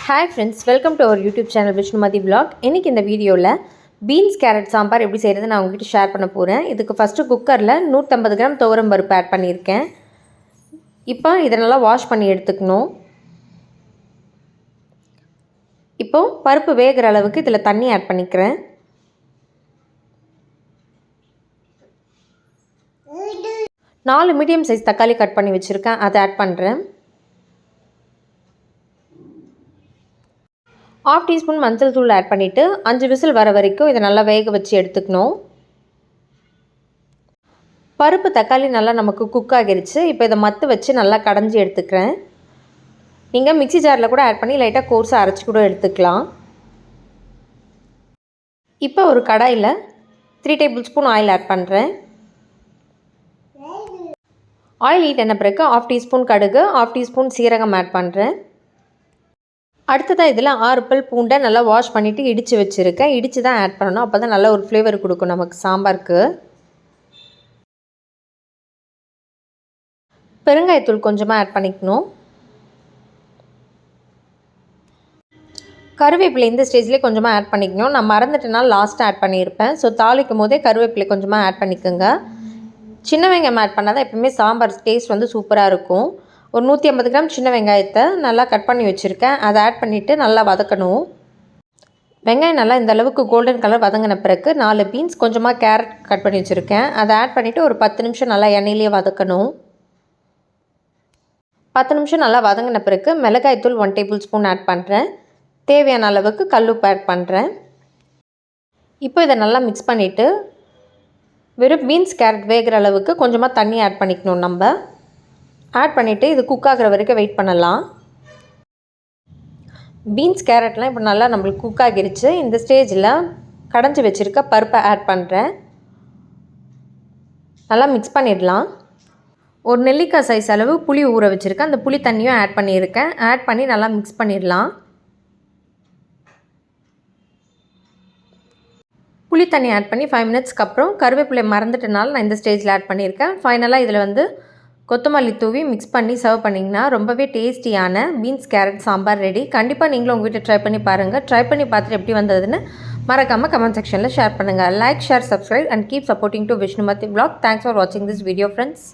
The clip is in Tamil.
Hi friends, welcome to our YouTube channel Vishnumathi vlog. இன்றைக்கி இந்த வீடியோவில் பீன்ஸ் கேரட் சாம்பார் எப்படி செய்கிறது நான் உங்ககிட்ட ஷேர் பண்ண போகிறேன். இதுக்கு ஃபஸ்ட்டு குக்கரில் 150 கிராம் துவரம் பருப்பு ஆட் பண்ணியிருக்கேன். இப்போ இதை நல்லா வாஷ் பண்ணி எடுத்துக்கணும். இப்போது பருப்பு வேகிற அளவுக்கு இதில் தண்ணி ஆட் பண்ணிக்கிறேன். நாலு மீடியம் சைஸ் தக்காளி கட் பண்ணி வச்சுருக்கேன், அதை ஆட் பண்ணுறேன். 1/2 டீஸ்பூன் மஞ்சள் தூள் ஆட் பண்ணிவிட்டு 5 விசில் வர வரைக்கும் இதை நல்லா வேக வச்சு எடுத்துக்கணும். பருப்பு தக்காளி நல்லா நமக்கு குக் ஆகிருச்சு. இப்போ இதை மத்து வச்சு நல்லா கடைஞ்சி எடுத்துக்கிறேன். நீங்கள் மிக்ஸி ஜாரில் கூட ஆட் பண்ணி லைட்டாக கோர்ஸாக அரைச்சி கூட எடுத்துக்கலாம். இப்போ ஒரு கடாயில் 3 டேபிள் ஸ்பூன் ஆயில் ஆட் பண்ணுறேன். ஆயில் ஹீட் ஆன பிறகு 1/2 டீஸ்பூன் கடுகு, 1/2 டீஸ்பூன் சீரகம் ஆட் பண்ணுறேன். அடுத்ததாக இதில் 6 பல் பூண்டை நல்லா வாஷ் பண்ணிவிட்டு இடித்து வச்சுருக்கேன். இடித்து தான் ஆட் பண்ணணும், அப்போ தான் நல்லா ஒரு ஃப்ளேவர் கொடுக்கும் நமக்கு சாம்பாருக்கு. பெருங்காயத்தூள் கொஞ்சமாக ஆட் பண்ணிக்கணும். கருவேப்பிலை இந்த ஸ்டேஜ்லேயே கொஞ்சமாக ஆட் பண்ணிக்கணும். நான் மறந்துட்டனால லாஸ்ட்டாக ஆட் பண்ணியிருப்பேன். ஸோ தாளிக்கும் போதே கருவேப்பிலை கொஞ்சமாக ஆட் பண்ணிக்கோங்க. சின்ன வெங்காயம் ஆட் பண்ணால் தான் எப்பவுமே சாம்பார் டேஸ்ட் வந்து சூப்பராக இருக்கும். ஒரு 150 கிராம் சின்ன வெங்காயத்தை நல்லா கட் பண்ணி வச்சுருக்கேன். அதை ஆட் பண்ணிவிட்டு நல்லா வதக்கணும். வெங்காயம் நல்லா இந்த அளவுக்கு கோல்டன் கலர் வதங்கின பிறகு 4 பீன்ஸ், கொஞ்சமாக கேரட் கட் பண்ணி வச்சுருக்கேன். அதை ஆட் பண்ணிவிட்டு ஒரு 10 நிமிஷம் நல்லா எண்ணெயிலேயே வதக்கணும். 10 நிமிஷம் நல்லா வதங்கின பிறகு மிளகாய்த்தூள் 1 டேபிள் ஸ்பூன் ஆட் பண்ணுறேன். தேவையான அளவுக்கு கல்லுப்பு ஆட் பண்ணுறேன். இப்போ இதை நல்லா மிக்ஸ் பண்ணிவிட்டு வெறும் பீன்ஸ் கேரட் வேகிற அளவுக்கு கொஞ்சமாக தண்ணி ஆட் பண்ணிக்கணும். நம்ம ஆட் பண்ணிவிட்டு இது குக் ஆகிற வரைக்கும் வெயிட் பண்ணலாம். பீன்ஸ் கேரட்லாம் இப்போ நல்லா நம்மளுக்கு குக் ஆகிருச்சு. இந்த ஸ்டேஜில் கடைஞ்சி வச்சுருக்க பருப்பை ஆட் பண்ணுறேன். நல்லா மிக்ஸ் பண்ணிடலாம். ஒரு நெல்லிக்காய் சைஸ் அளவு புளி ஊற வச்சுருக்கேன். அந்த புளி தண்ணியும் ஆட் பண்ணியிருக்கேன். ஆட் பண்ணி நல்லா மிக்ஸ் பண்ணிடலாம். புளி தண்ணி ஆட் பண்ணி 5 மினிட்ஸ்க்கு அப்புறம் கருவேப்பிலை மறந்துட்டனால நான் இந்த ஸ்டேஜில் ஆட் பண்ணியிருக்கேன். ஃபைனலாக இதில் வந்து கொத்தமல்லி தூவி மிக்ஸ் பண்ணி சர்வ் பண்ணிங்கன்னா ரொம்பவே டேஸ்டியான பீன்ஸ் கேரட் சாம்பார் ரெடி. கண்டிப்பாக நீங்களும் உங்கள் வீட்டை ட்ரை பண்ணி பாருங்கள். ட்ரை பண்ணி பார்த்துட்டு எப்படி வந்ததுன்னு மறக்காமல் கமெண்ட் செக்ஷனில் ஷேர் பண்ணுங்கள். Like, share, subscribe and keep supporting to Vishnumathi vlog. Thanks for வாட்சிங் திஸ் வீடியோ ஃப்ரெண்ட்ஸ்.